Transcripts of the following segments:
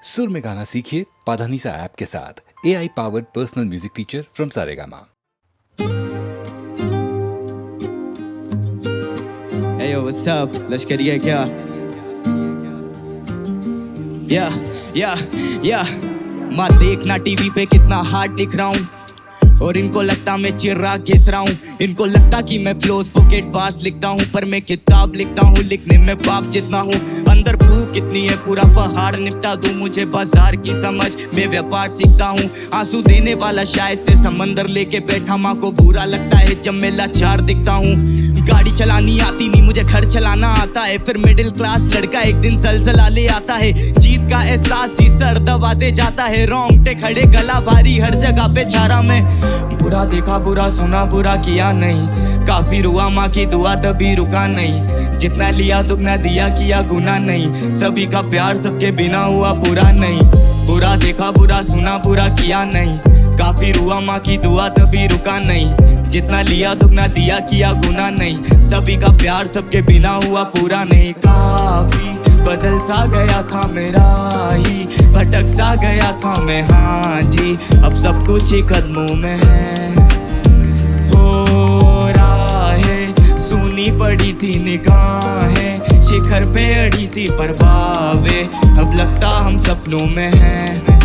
सुर में गाना सीखिए पाधानीसा ऐप के साथ। AI powered personal music teacher from Saregama. Hey yo, what's up? लश्करिया क्या? माँ देखना टीवी पे कितना हार्ड दिख रहा हूँ और इनको लगता मैं चिर्राग घिस रहा हूँ। इनको लगता कि मैं फ्लोज पॉकेट बार्स लिखता हूँ, पर मैं किताब लिखता हूँ, लिखने में बाप जितना हूँ। अंदर भूख कितनी है पूरा पहाड़ निपटा दूँ, मुझे बाजार की समझ मैं व्यापार सीखता हूँ। आंसू देने वाला शायद से समंदर लेके बैठा, माँ को बुरा लगता है जब मैं लाचार दिखता हूँ। गाड़ी चलानी आती नहीं, मुझे घर चलाना आता है। फिर मिडिल क्लास लड़का एक दिन जलजला ले आता है। जीत का एहसास ही सर दबाते जाता है, रोंगटे खड़े गला भारी हर जगह पे छारा में। बुरा देखा बुरा सुना बुरा किया नहीं, काफी रुआ माँ की दुआ तभी रुका नहीं। जितना लिया दुगना दिया किया गुना नहीं, सभी का प्यार सबके बिना हुआ पूरा नहीं। बुरा देखा बुरा सुना बुरा किया नहीं, काफी रुआ माँ की दुआ तभी रुका नहीं। जितना लिया दुगना दिया किया गुना नहीं, सभी का प्यार सबके बिना हुआ पूरा नहीं। काफी बदल सा गया था मेरा ही, भटक सा गया था मैं, हाँ जी अब सब कुछ ही कदमों में है। हो राहें सुनी पड़ी थी निगाहें, शिखर पे अड़ी थी परवावे, अब लगता हम सपनों में है।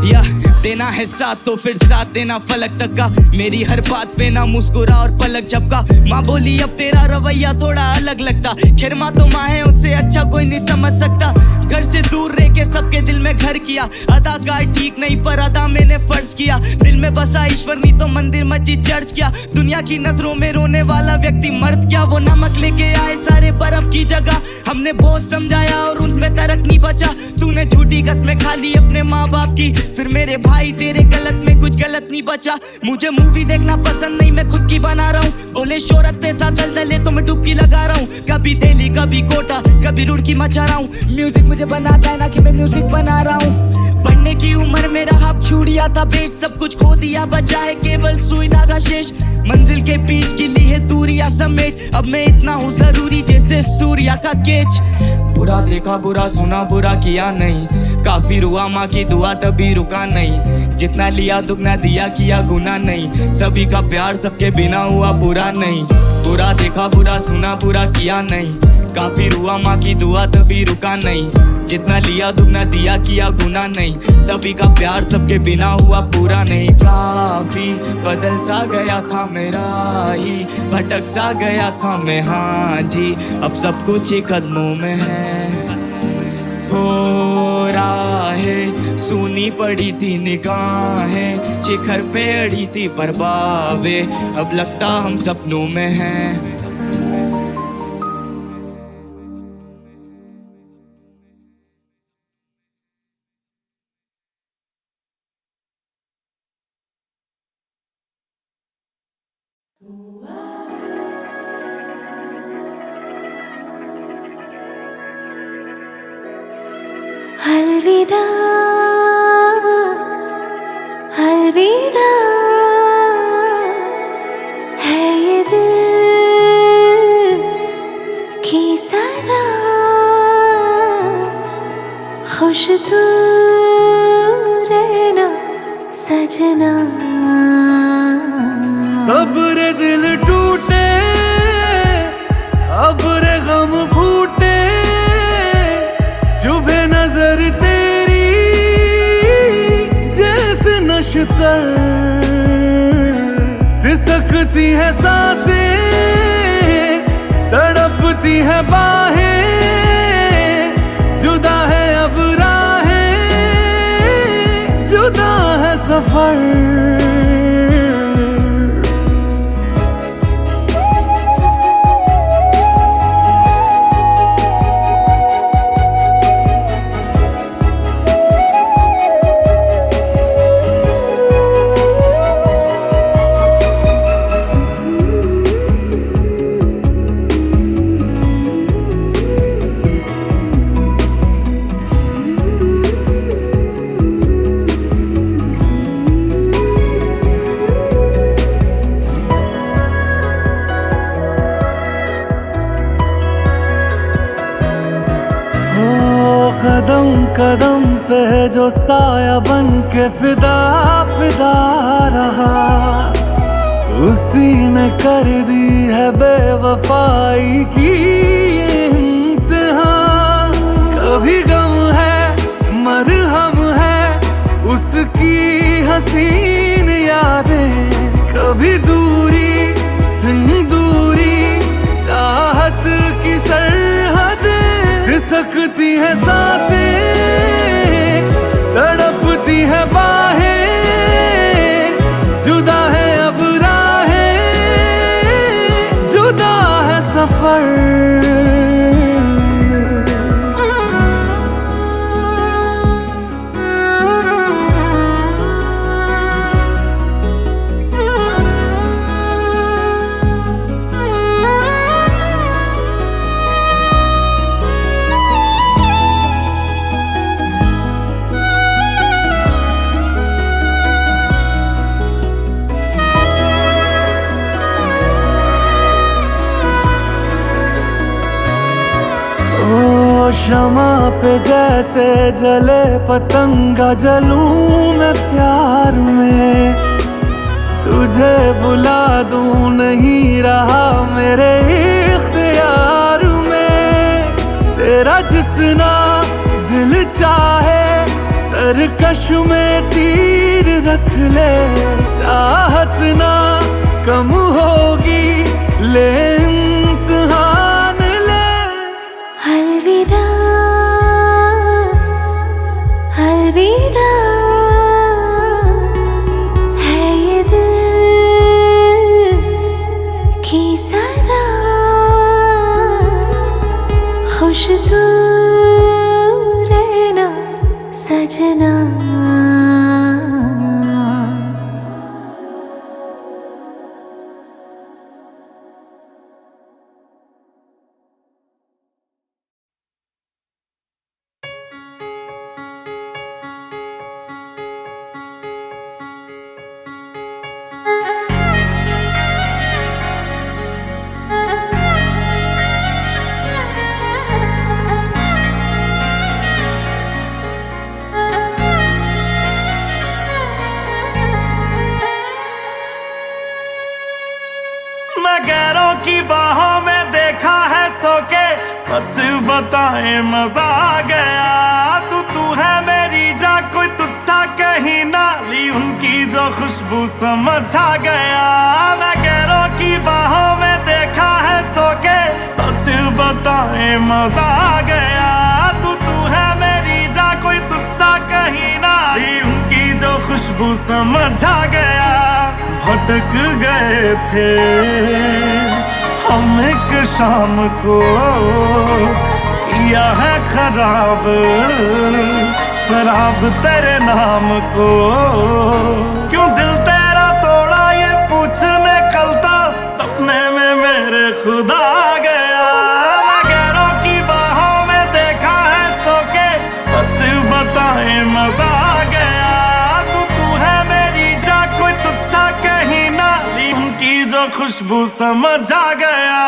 या देना है साथ तो फिर साथ देना फलक तक का, मेरी हर बात पे ना मुस्कुरा और पलक झपका। माँ बोली अब तेरा रवैया थोड़ा अलग लगता, खैर माँ तो माँ है उससे अच्छा कोई नहीं समझ सकता। घर से दूर रह के सबके दिल में घर किया, अदाकार ठीक नहीं पर अदा मैंने फर्ज किया। दिल में बसा ईश्वर नहीं तो मंदिर मस्जिद चर्च किया। दुनिया की नजरों में रोने वाला व्यक्ति मर्द क्या, वो नमक लेके आए सारे बर्फ की जगह। हमने बोझ समझाया और उनमें तरक नहीं बचा। तूने झूठी कसमें खा ली अपने माँ बाप की, फिर मेरे भाई तेरे गलत में कुछ गलत नहीं बचा। मुझे मूवी देखना पसंद नहीं, मैं खुद की बना रहा हूँ। बोले शोहरत पैसा दलदले तो मैं डुबकी लगा रहा हूँ। कभी दिल्ली कभी कोटा कभी रुड़की मचा रहा हूँ। म्यूजिक मुझे बनाता है ना कि मैं म्यूजिक बना रहा हूँ। पढ़ने की उम्र में रहा छूड़िया था बेच, सब कुछ खो दिया बचा है केवल सुई धागा शेष। मंजिल के बीच की ली है दूरिया समेट, अब मैं इतना हूँ जरूरी जैसे सूर्या का केच। बुरा देखा बुरा सुना बुरा किया नहीं, काफी रुआ माँ की दुआ तभी रुका नहीं। जितना लिया दुगना दिया किया गुना नहीं, सभी का प्यार सबके बिना हुआ पूरा नहीं। बुरा देखा बुरा सुना बुरा किया नहीं, काफी रुआ माँ की दुआ तभी रुका नहीं। जितना लिया दुगना दिया किया गुना नहीं, सभी का प्यार सबके बिना हुआ पूरा नहीं। काफी बदल सा गया था मेरा ही, भटक सा गया था मैं, हाँ जी अब सब कुछ ही कदमों में है। हो राहें सुनी पड़ी थी निगाहें, शिखर पे अड़ी थी परवावे, अब लगता हम सपनों में हैं। अलविदा अलविदा है ये दिल की सदा, खुश तू रहना सजना। सब्र दिल टूटे अब रे गम फूटे, चुभे नजर तेरी जैसे नशतर, सिसकती है सांसें तड़पती है बाहें, जुदा है अब राहें जुदा है सफर। कदम पे जो साया बन के फिदा फिदा रहा, उसी ने कर दी है बेवफाई की इम्तिहा। कभी गम है मरहम है उसकी हसीन यादें, कभी दूरी सिंदूरी चाहत की सरहदें। सिसकती है सांसें तड़पती है बाहें, जुदा है अब राहें, जुदा है सफर। शमा पे जैसे जले पतंगा जलूं मैं प्यार में, तुझे बुला दूं नहीं रहा मेरे इख्तियार में। तेरा जितना दिल चाहे तरकश में तीर रख ले, चाहत ना कम होगी ले इम्तिहान ले। अलविदा अलविदा है ये दिल की सदा, खुश तू रहना सजना। गैरों की बाहों में देखा है सो के, सच बताए मजा आ गया। तू है मेरी जा, कोई तुझसा कहीं ना, ली उनकी जो खुशबू समझ आ गया। मैं गैरों की बाहों में देखा है सो के, सच बताए मजा आ गया। तू है मेरी जा, कोई तुझसा कहीं ना, ली उनकी जो खुशबू समझ आ गया। भटक गए थे हम एक शाम को, किया है खराब खराब तेरे नाम को। क्यों दिल तेरा तोड़ा ये पूछने कलता, सपने में मेरे खुदा आ गया। मैं गैरों की बाहों में देखा है सो के, सच बताए मजा आ गया। तू है मेरी जा, कोई तुझसा कहीं ना, ली उनकी जो खुशबू समझ आ गया।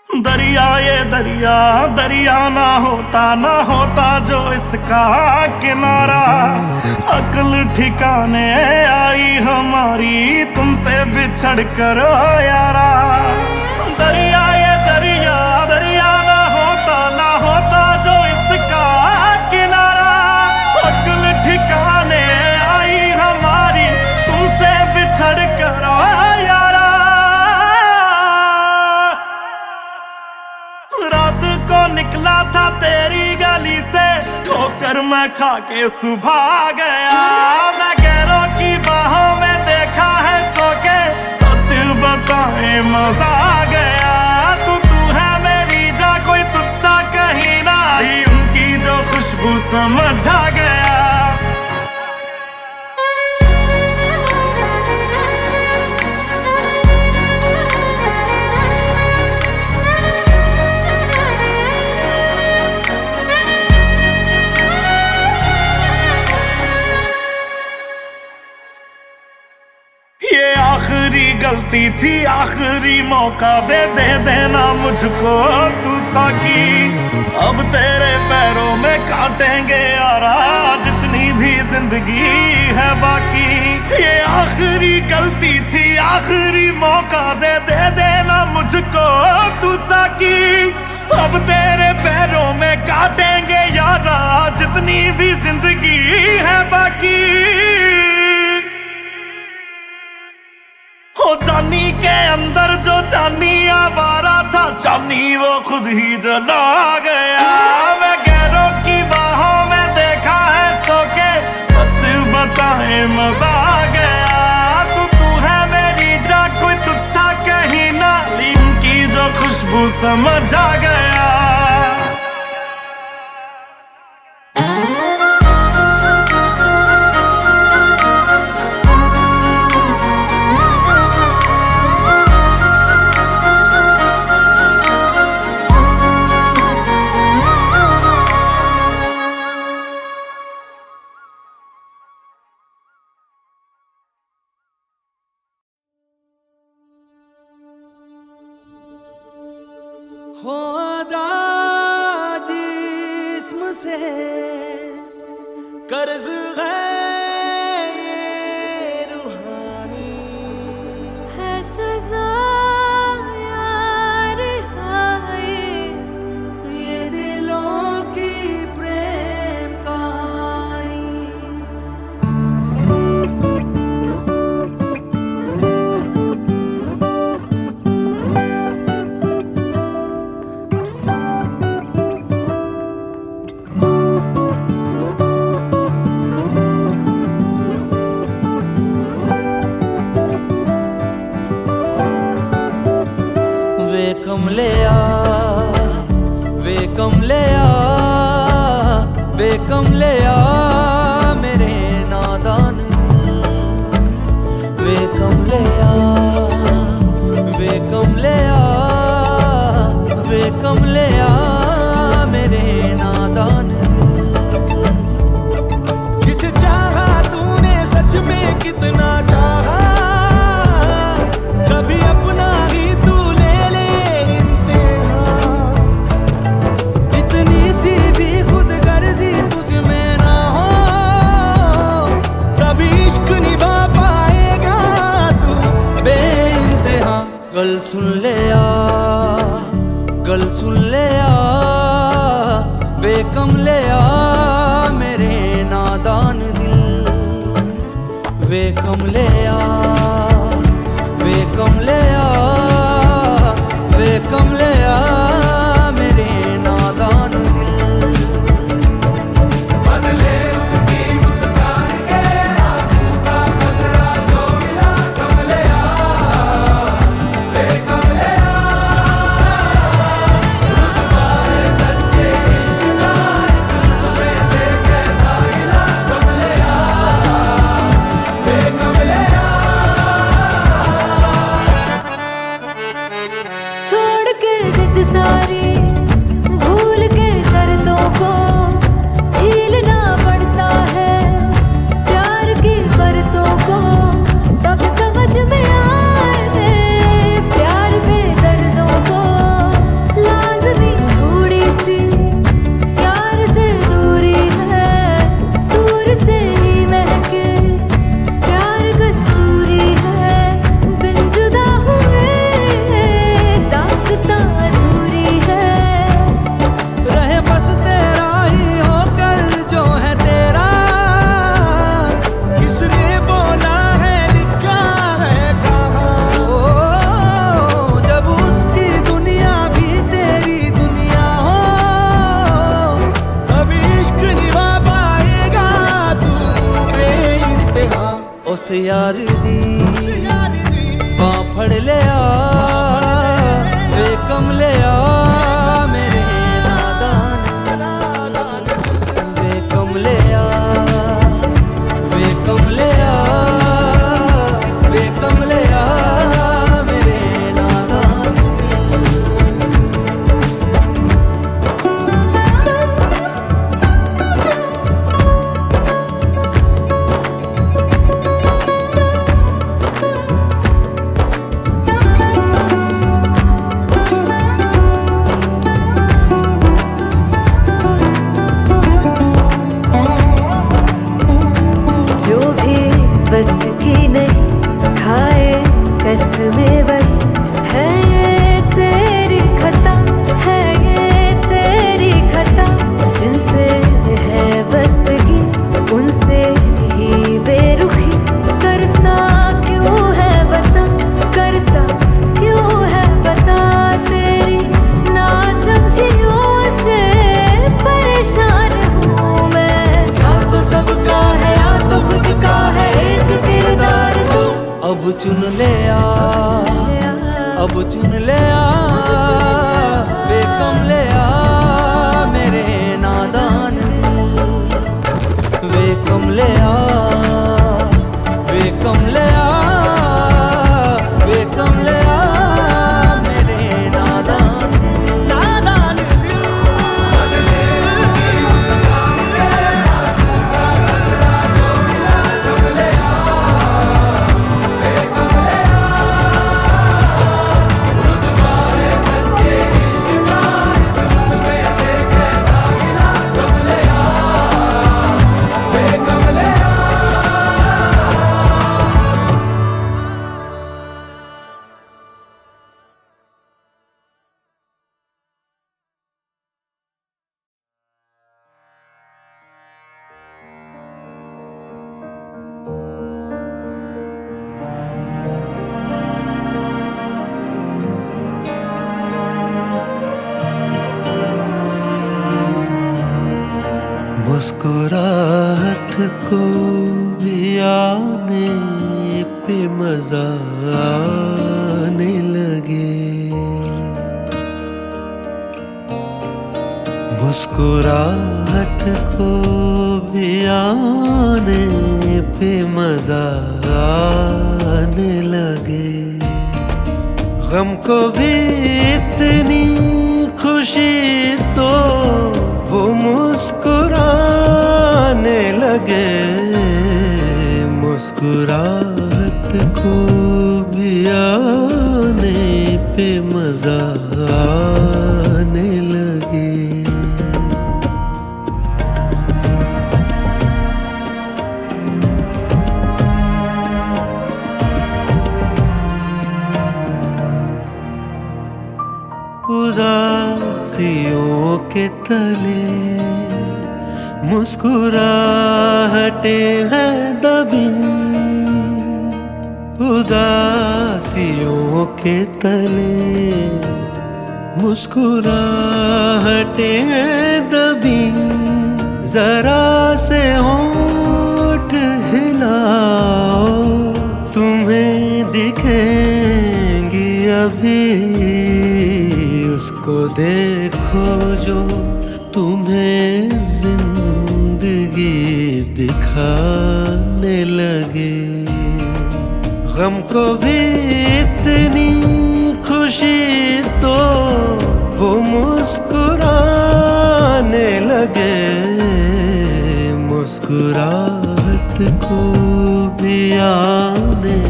दरिया ये दरिया दरिया ना होता जो इसका किनारा। अक्ल ठिकाने आई हमारी तुमसे बिछड़ कर यारा। दरिया ये दरिया दरिया ना होता जो इसका किनारा। अक्ल ठिकाने आई हमारी तुमसे बिछड़ कर यारा। रात को निकला था तेरी गली से, ठोकर मैं खा के सुबह आ गया। मैं गैरों की बाहों में देखा है सो के, सच बताए मजा आ गया। तू है मेरी जा, कोई तुझसा कहीं ना, उनकी जो खुशबू खुशबू समझ आ गया। ये आखिरी गलती थी, आखिरी मौका दे देना मुझको तू साकी। अब तेरे पैरों में काटेंगे यारा जितनी भी जिंदगी है बाकी। ये आखिरी गलती थी, आखिरी मौका दे देना मुझको तू साकी। अब तेरे पैरों में काटेंगे यारा जितनी भी जिंदगी है बाकी। हो जानी के अंदर जो जानी आवारा था, जानी वो खुद ही जला गया। मैं गैरों की बाहों में देखा है सो के, सच बताए मजा आ गया। तू है मेरी जान, कोई तुझसा कहीं ना, लीम की जो खुशबू समझ आ गया। हो अदा जिस्म से कर्ज है ये रूहानी, है सजा यार हाय ये दिलों की प्रेम कहानी। वे कमले आ मेरे नादान दिल। वे कमले आ मेरे नादान दिल। जिसे चाहा तूने सच में कितना चाहा, कभी अपना ही तू ले ले इम्तिहान। इतनी सी भी खुद गर्जी तुझ में ना हो, कभी इश्क निभा पाएगा तू बेइंतहा। गल सुन ले आ वे कमले आ मेरे नादान दिल। वे कमले आ वे कमले आ मेरे नादान दिल। बदले उसकी मुस्कान के आंसू का बदला जो मिला, कमले आ वे कमले सारी भूल के शर्तों को झीलना पड़ता है, प्यार की शर्तों को तब समझ में आए। प्यार में दर्दों को लाज़मी थोड़ी सी यार से दूरी है, दूर से ही महके प्यार कस्तूरी है। बिन जुदा हुए दास्तां उस यार दी बां फड़ ले आ वे कमले आ मेरे नादान। चुन ले आ, अब चुन ले आ, वे कमले आ मेरे नादान दिल, वे कमले आ, वे कमले आ, वे कमले आ मेरे नादान दिल, नादान दिल। मुस्कुराहट को भी आने पे मजा आने लगे, मुस्कुराहट को भी आने पे मजा आने लगे, गम को भी इतनी खुशी तो वो मुस्कुराने लगे, मुस्कुराहट को भी आने पे मजा आने लगे। उदासियों के तले मुस्कुराहटे हैं दबी, उदासियों के तले मुस्कुराहटे हैं दबी, जरा से होंठ हिलाओ तुम्हें दिखेंगी अभी, उसको देखो जो तुम्हें जिंदगी दिखाने लगे, गम को भी इतनी खुशी तो वो मुस्कुराने लगे, मुस्कुराहट को भी आने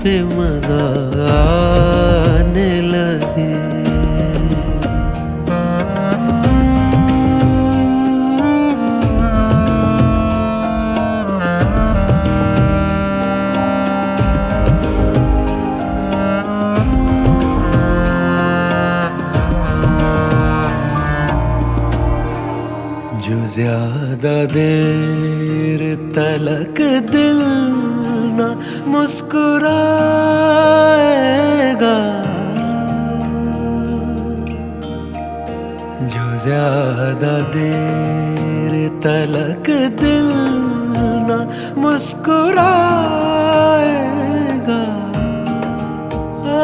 पे मजा आने लगे। जो ज्यादा देर तलक दिल न मुस्कुराएगा, जो ज्यादा देर तलक दिल न मुस्कुराएगा,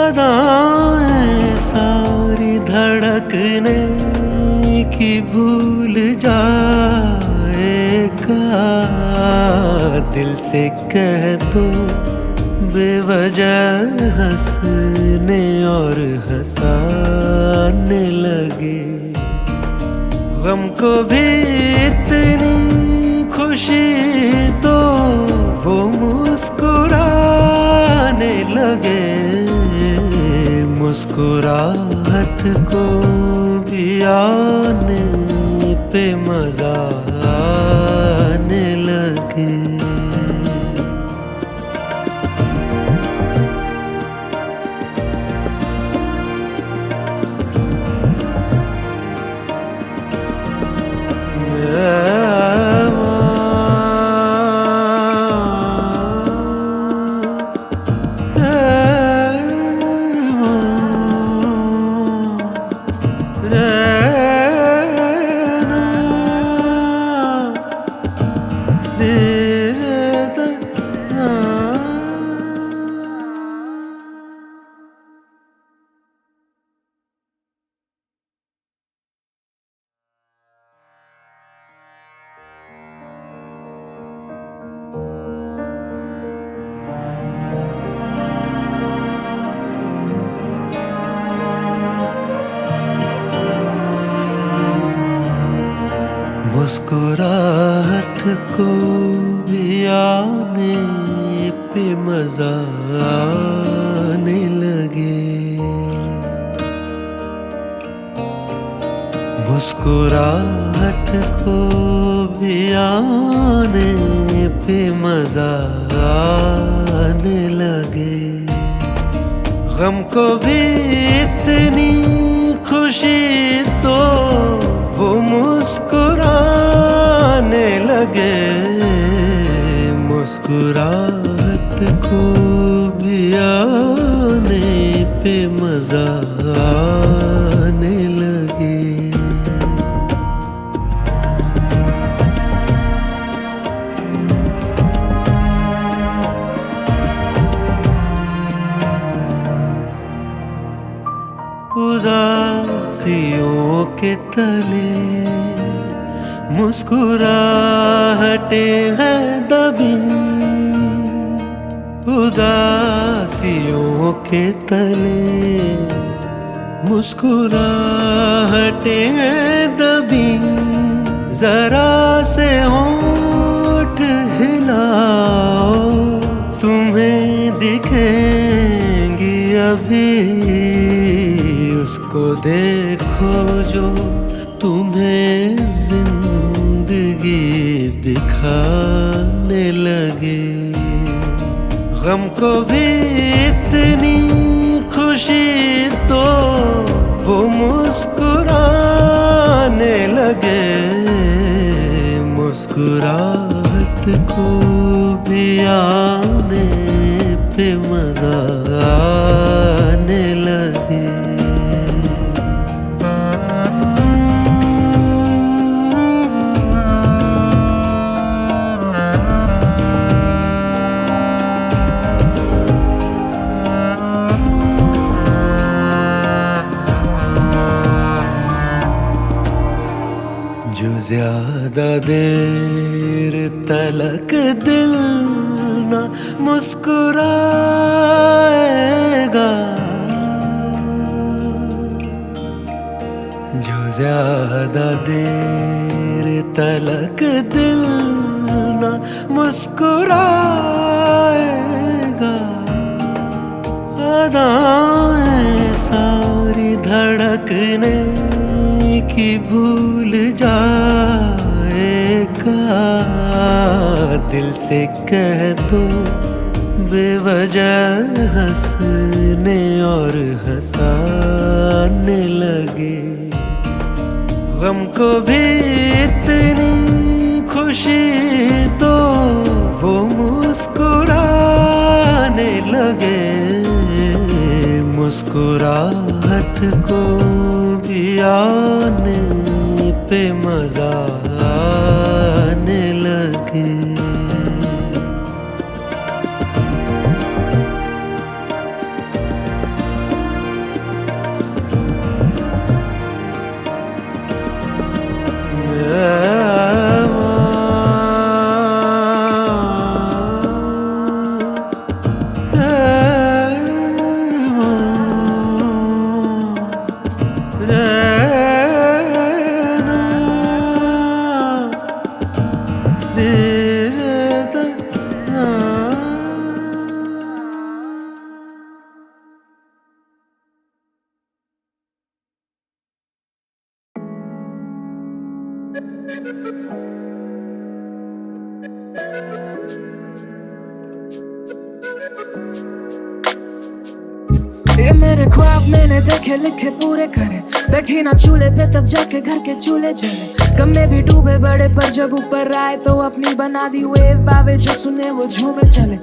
अदाएं सारी धड़कने की भूल जाएगा, दिल से कह दो बेवजह हंसने और हंसाने लगे, गम को भी इतनी खुशी तो वो मुस्कुराने लगे, मुस्कुराहट को भी आने पे मजा आने लगे। मुस्कुराहट को भी आने पे मजा आने लगे, मुस्कुराहट को भी आने पे मजा आने लगे, गम को भी इतनी खुशी तो वो मुस्कुराने लगे, मुस्कुराहट को भी आने पे मजा आने लगे। उदासियों के तले मुस्कुराहटें हैं दबी, उदासियों के तले मुस्कुराहटें हैं दबी, जरा से होंठ हिलाओ तुम्हें दिखेंगी अभी, उसको देखो जो तुम्हें जिंदगी दिखाने लगे, गम को भी इतनी खुशी तो वो मुस्कुराने लगे, मुस्कुराहट को भी आने पे मजा आने लगे। जो ज्यादा देर तलक दिल ना मुस्कुराएगा, जो ज्यादा देर तलक दिल ना मुस्कुराएगा, अदाएं सारी धड़कने की भूल जाएगा, दिल से कह दो बेवजह हंसने और हंसाने लगे, गम को भी इतनी खुशी तो वो मुस्कुराने लगे, मुस्कुराहट को भी आने पे मजा आने लगे। ये मेरे ख्वाब मैंने देखे लिखे पूरे करे, बैठी ना चूल्हे पे तब जाके घर के चूल्हे जले, गम में भी डूबे बड़े पर जब ऊपर आए तो अपनी बना दी वेव बावे, जो सुने वो झूमे चले,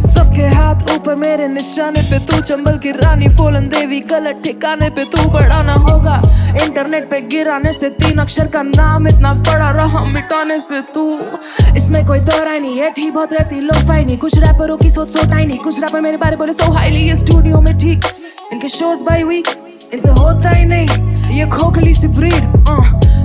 सबके हाथ ऊपर मेरे निशाने पे, तू चंबल की रानी फूलन देवी गलत ठिकाने पे, तू बड़ा ना होगा इंटरनेट पे गिराने से, 3 अक्षर का नाम इतना बड़ा रहा मिटाने से तू, इसमें कोई दो राय नहीं, एठी बहुत रहती लो फाई नहीं, कुछ रैपरों की सोच सो टाइनी, कुछ रैपर मेरे बारे बोले सो हाईली, ये स्टूडियो में ठीक, इनके शोज बाय वीक इनसे होता ही नहीं, ये खोखली सी ब्रीड।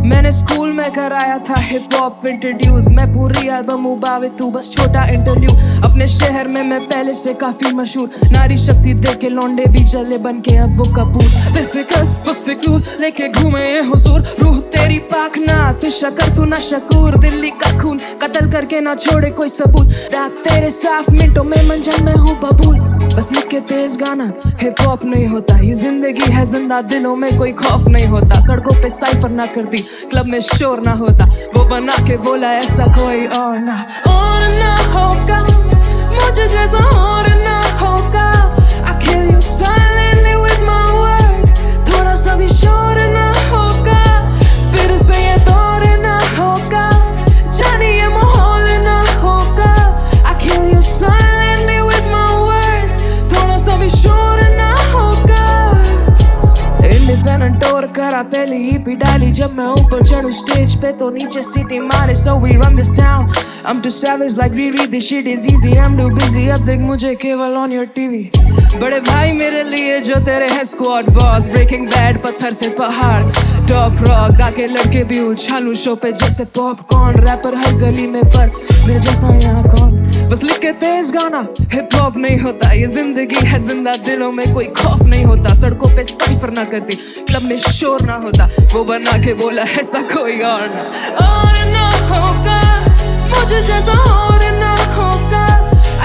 मैंने स्कूल में कराया था हिप हॉप इंट्रोड्यूस, मैं पूरी एल्बम उबावे तू बस छोटा इंटरव्यू, अपने शहर में मैं पहले से काफी मशहूर, नारी शक्ति दे के लौंडे भी चले बन के अब वो कपूर। बेफिक्र बस फिक्र लेके घूमे ये हुजूर, रूह तेरी पाक ना तू शकर तू ना शकूर, दिल्ली का खून कत्ल करके ना छोड़े कोई सबूत, रात तेरे साफ मिनटों में मंजन में हूँ बबूल। बस लिख के तेज गाना हिप हॉप नहीं होता, ये जिंदगी है जिंदा दिलों में कोई खौफ नहीं होता, सड़कों पे साइफर ना करती क्लब में शोर ना होता, वो बना के बोला ऐसा कोई और ना होगा, मुझे जैसा और ना होगा। I kill you silently with my words, थोड़ा सा भी शोर ना होगा, फिर से ये दौर ना होगा, जाने ये माहौल ना होगा। I kill you silently with my words, थोड़ा सा भी शोर ना होगा। इंडिपेंडेंट टूर करा पहली ईपी डाली, जब मैं ऊपर चढ़ूं स्टेज पे तो नीचे सीटी मारे, so we run this town, I'm too savage like Riri, this shit is easy, I'm too busy, अब देख मुझे केवल on your TV। बड़े भाई मेरे लिए जो तेरे हैं स्क्वाड बॉस, ब्रेकिंग बैड पत्थर से पहाड़, टॉप रॉक आके लड़के भी उछालूं शो पे जैसे पॉपकॉर्न, रैपर हर गली में पर मेरे जैसा यहाँ कौन। बस लिख के तेज गाना हिप हॉप नहीं होता, ये जिंदगी है जिंदा दिलों में कोई खौफ नहीं होता, सड़कों पे साइफर ना करती क्लब में शोर ना होता, वो बना के बोला ऐसा कोई और ना होगा, मुझे जैसा और ना होगा।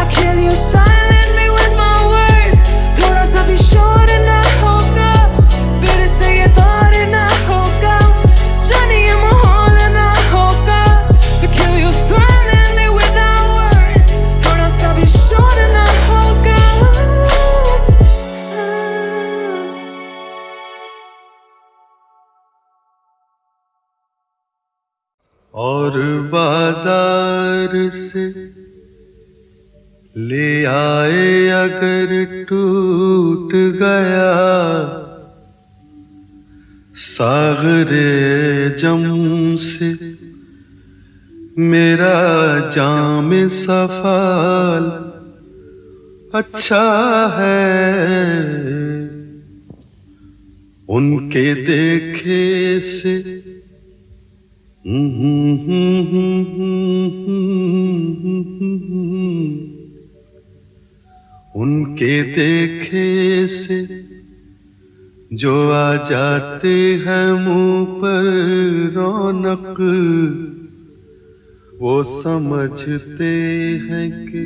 I kill you silently with my words, थोड़ा सा भी शोर ना होगा, फिर से ये दौर ना होगा, जाने ये माहौल ना होगा। To kill you silently with our words, थोड़ा सा भी शोर ना होगा। और बाजार से ले आए अगर टूट गया, सागरे जम से मेरा जाम सफाल अच्छा है, उनके देखे से उनके देखे से जो आ जाते हैं मुंह पर रौनक, वो समझते हैं कि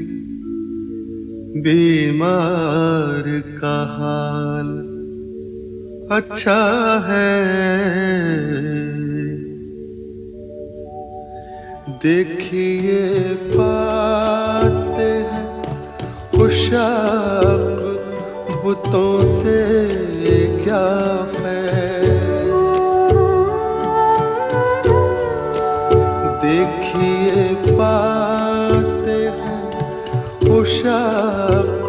बीमार का हाल अच्छा है। देखिए पाते हैं खुशाक बुतों से क्या फैज़, देखिए पाते हैं खुशाक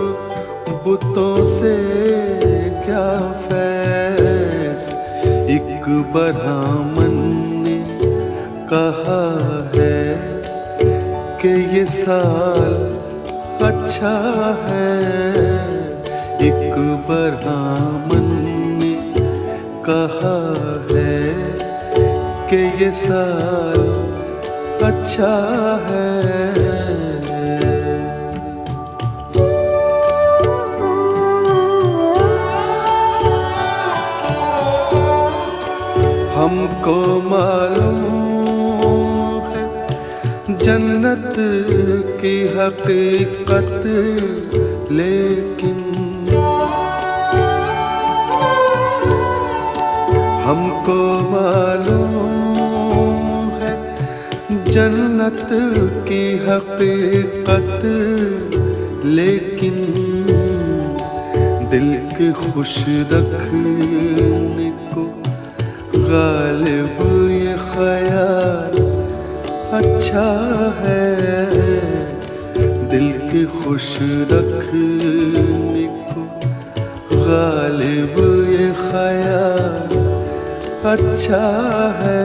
बुतों से क्या फैज़। एक ब्राह्मण ने कहा है कि ये साल अच्छा है, एक ब्राह्मण ने कहा है कि ये साल अच्छा है। हमको मालूम जन्नत की हकीकत, लेकिन हमको मालूम है जन्नत की हकीकत, लेकिन दिल के खुश रखने को गालिब ये ख्याल अच्छा है। दिल के खुश रखने को गालिब ये ख्याल अच्छा है।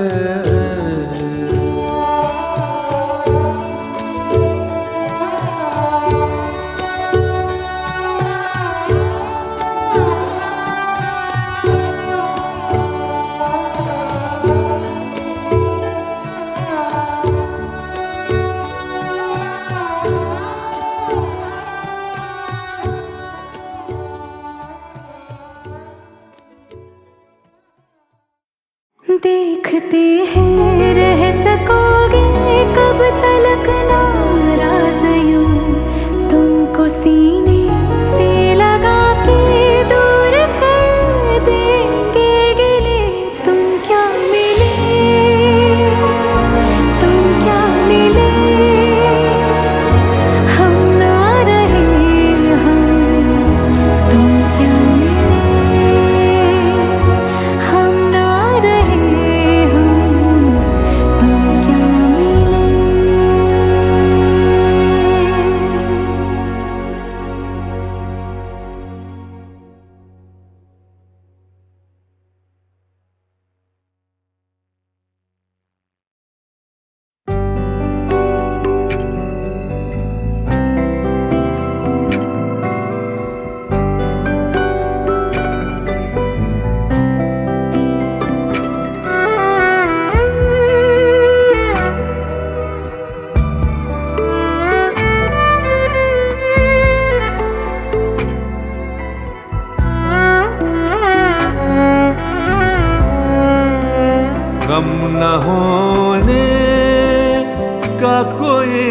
का कोई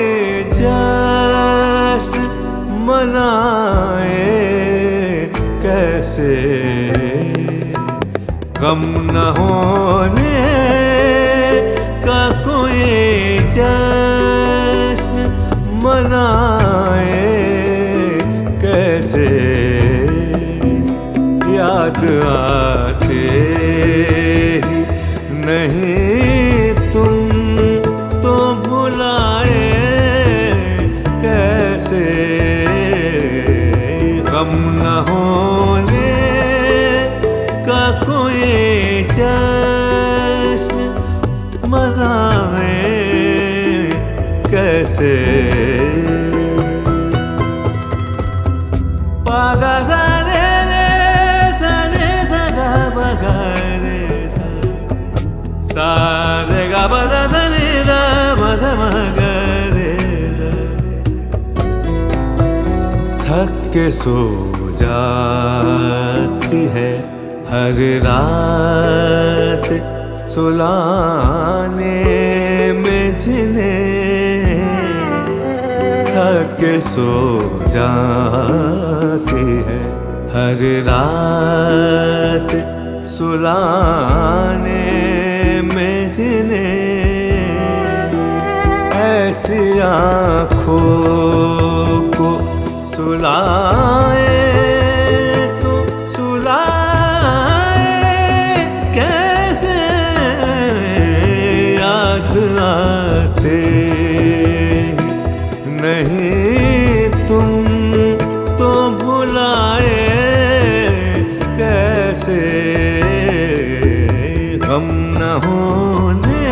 जश्न मनाए कैसे, गम न होने का कोई जश्न मनाए कैसे, याद आते ही नहीं तुम तो भुलाए कैसे, गम न होने का कोई जश्न मनाए कैसे। पादा रे रे रे धा बगा रे धा, सा रे गा बदा रे रा बदा मगा रे धा। थक के सो जाती है हर रात सुलाने में जिन्हें, थक के सो जाती है हर रात सुलाने में जिन्हें, ऐसी आँखों को सुलाए तो सुलाए कैसे, याद आते नहीं तुम तो भुलाए कैसे, गम न होने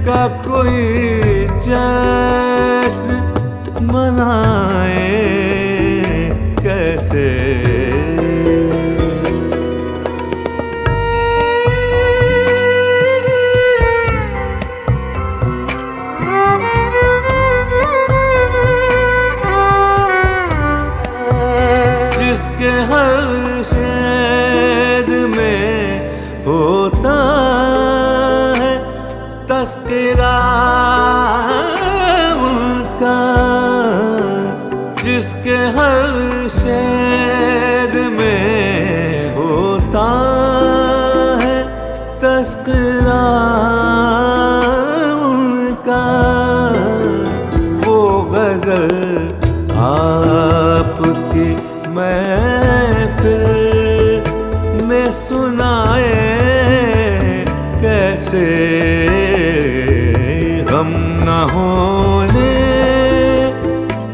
का कोई जश्न मनाए कैसे। जिसके हर शेर में होता है तस्करा उनका, जिसके हर शेर में होता है तस्करा उनका, वो गजल आपकी महफिल में सुनाए कैसे, गम न होने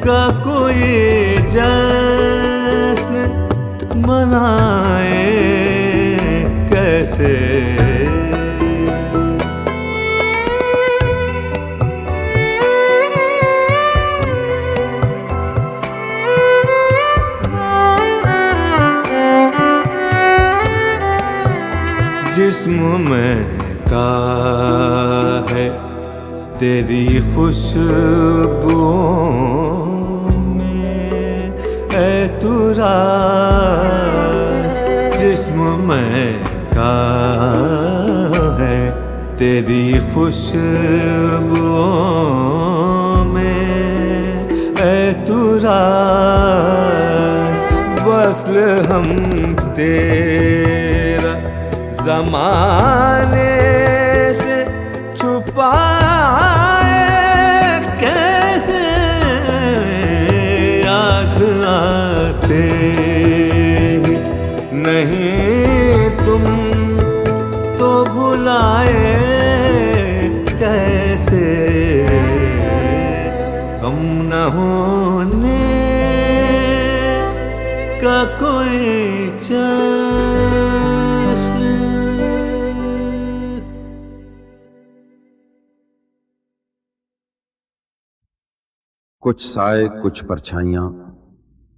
का कोई जश्न मनाए कैसे। जिस्म में का है तेरी खुशबुओं में ऐ तू राज, जिस्म में का है तेरी खुशबुओं में ऐ तू राज, वस्ल हम तेरा ज़माने से छुपाए कैसे, याद आते नहीं तुम तो भुलाए कैसे, गम न होने का कोई जश्न। कुछ साए, कुछ परछाइयां,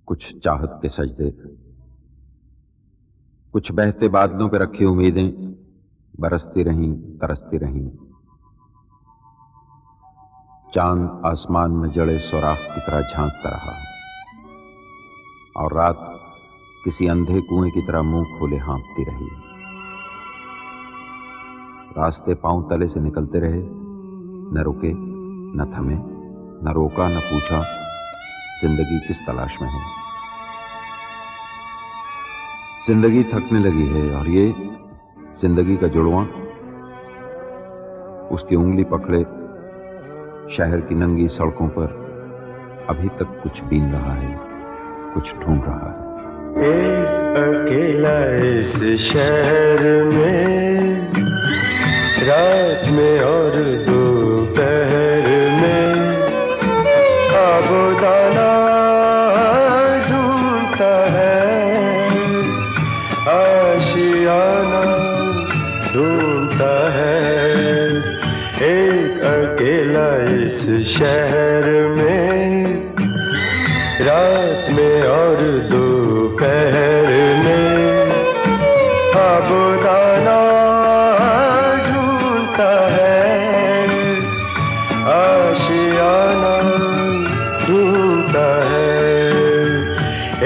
कुछ चाहत के सजदे, कुछ बहते बादलों पे रखी उम्मीदें बरसती रहीं तरसती रहीं। चांद आसमान में जड़े सुराख की तरह झांकता रहा और रात किसी अंधे कुएं की तरह मुंह खोले हाँफती रही। रास्ते पांव तले से निकलते रहे न रुके, न थमे, न रोका, न पूछा जिंदगी किस तलाश में है। जिंदगी थकने लगी है और ये जिंदगी का जुड़वां उसकी उंगली पकड़े शहर की नंगी सड़कों पर अभी तक कुछ बीन रहा है, कुछ ढूंढ रहा है। एक अकेला इस शहर में, रात में और दोपहर में, आबोदाना ढूंढता है, आशियाना ढूंढता है। एक अकेला इस शहर में, रात में और दोपहर में, आबोदाना ढूंढता है, आशियाना ढूंढता है।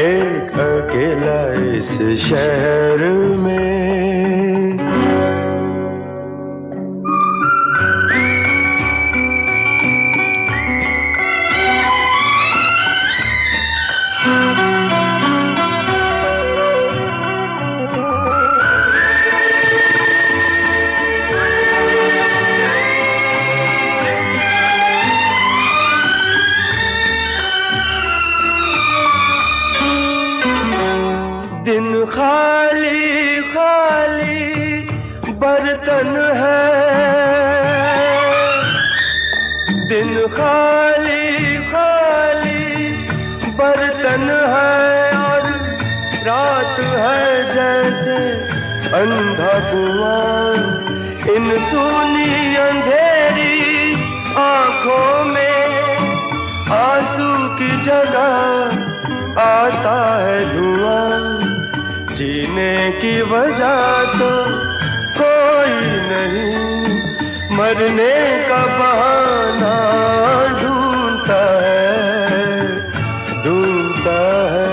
एक अकेला इस शहर में। दिन खाली खाली बर्तन है, दिन खाली खाली बर्तन है, और रात है जैसे अंधा कुआं। इन सूनी अंधेरी आंखों में आंसू की जगह आता है धुआं। जीने की वजह तो कोई नहीं, मरने का बहाना ढूंढता है, ढूंढता है,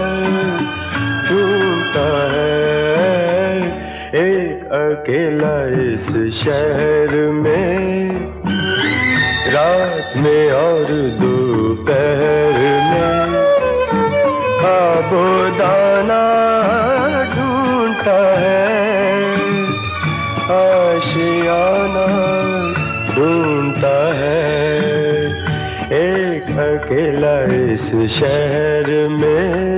ढूंढता है। एक अकेला इस शहर में, रात में और दोपहर में, आबोदाना ढूंढता है, आशियाना ढूंढता है। एक अकेला इस शहर में।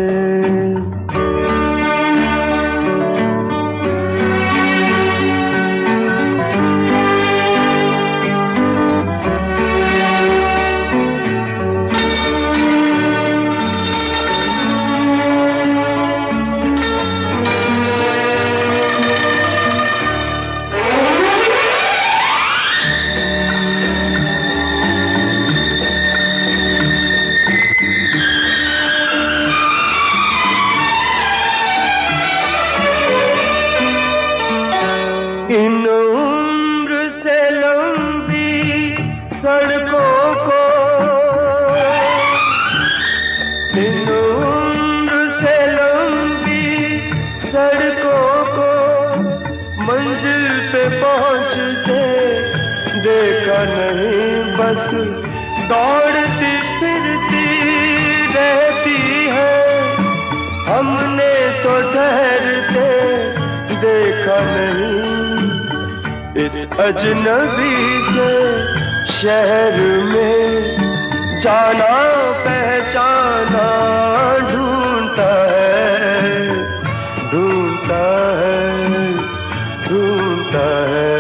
इन उम्र से लंबी सड़कों को, इन उम्र से लंबी सड़कों को, मंजिल पे पहुंचते देखा नहीं। बस दौड़ती फिरती रहती है, हमने तो ठहरते देखा नहीं। इस अजनबी से शहर में जाना पहचाना ढूंढता है, ढूंढता है, ढूंढता है।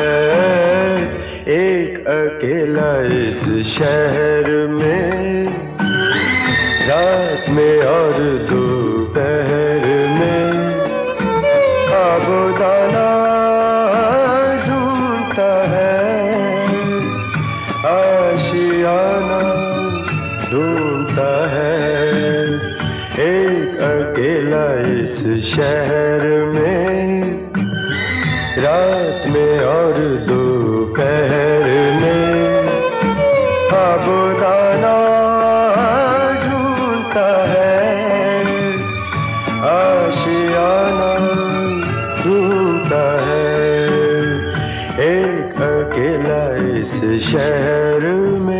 एक अकेला इस शहर में, रात में और दोपहर में, आबोदाना ढूंढता है, आशियाना ढूंढता है। एक अकेला इस शहर में, रात में और दोपहर में, आबोदाना ढूंढता है, आशियाना ढूंढता है। एक अकेला इस शहर में